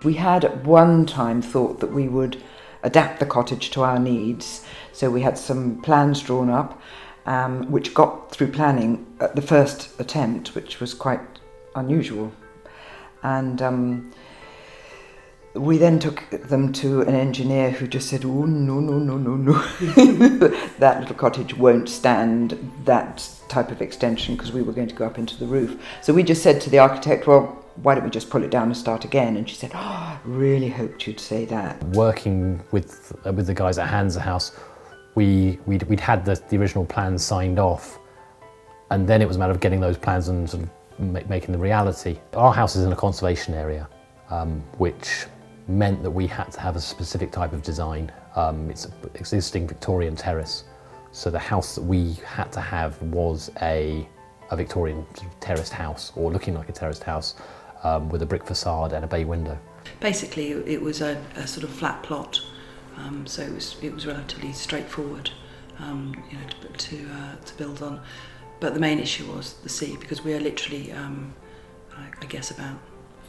We had at one time thought that we would adapt the cottage to our needs, so we had some plans drawn up, which got through planning at the first attempt, which was quite unusual. And we then took them to an engineer who just said, oh, no. That little cottage won't stand that type of extension because we were going to go up into the roof. So we just said to the architect, well, why don't we just pull it down and start again? And she said, oh, really hoped you'd say that. Working with the guys at Hanse Haus, we'd had the original plans signed off, and then it was a matter of getting those plans and sort of making the reality. Our house is in a conservation area, which meant that we had to have a specific type of design. It's an existing Victorian terrace, so the house that we had to have was a Victorian sort of terraced house, or looking like a terraced house, with a brick facade and a bay window. Basically, it was a sort of flat plot, so it was relatively straightforward, to build on. But the main issue was the sea, because we are literally, I guess, about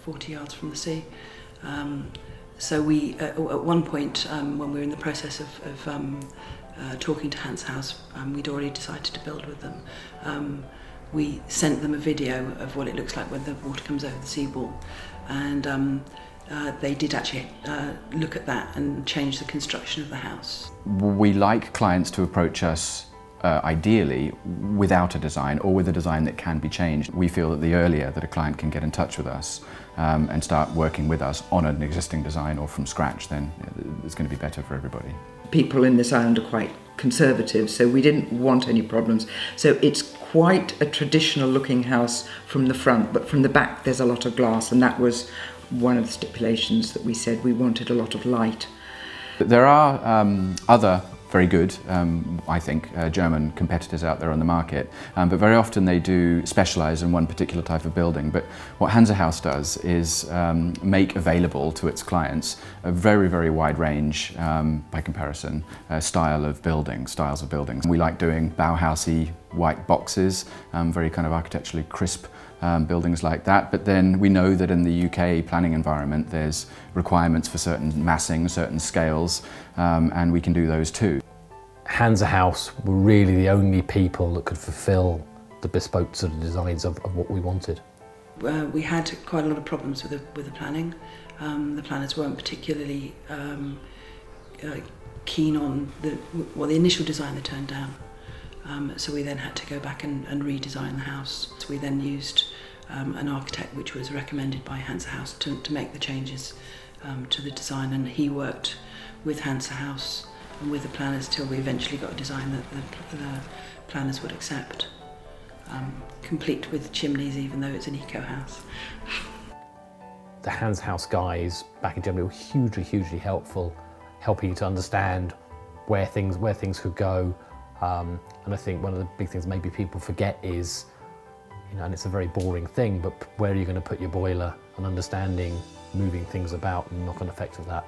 40 yards from the sea. So we, at one point, when we were in the process of talking to Hanse Haus, we'd already decided to build with them. We sent them a video of what it looks like when the water comes over the seawall, and they did actually look at that and change the construction of the house. We like clients to approach us ideally without a design, or with a design that can be changed. We feel that the earlier that a client can get in touch with us and start working with us on an existing design or from scratch, then it's going to be better for everybody. People in this island are quite conservative, so we didn't want any problems. So it's quite a traditional looking house from the front, but from the back there's a lot of glass, and that was one of the stipulations that we said we wanted a lot of light. There are other very good, I think, German competitors out there on the market, but very often they do specialise in one particular type of building. But what Hanse Haus does is make available to its clients a very, very wide range, by comparison, styles of buildings. We like doing Bauhausy white boxes, very kind of architecturally crisp buildings like that, but then we know that in the UK planning environment there's requirements for certain massing, certain scales, and we can do those too. Hanse Haus were really the only people that could fulfil the bespoke sort of designs of what we wanted. We had quite a lot of problems with the planning. The planners weren't particularly keen on the initial design they turned down. So we then had to go back and redesign the house. So we then used an architect which was recommended by Hanse Haus to make the changes to the design, and he worked with Hanse Haus and with the planners till we eventually got a design that the planners would accept, complete with chimneys even though it's an eco house. The Hanse Haus guys back in Germany were hugely helpful, helping you to understand where things could go. And I think one of the big things maybe people forget is, and it's a very boring thing, but where are you going to put your boiler, and understanding moving things about and knock-on effect of that.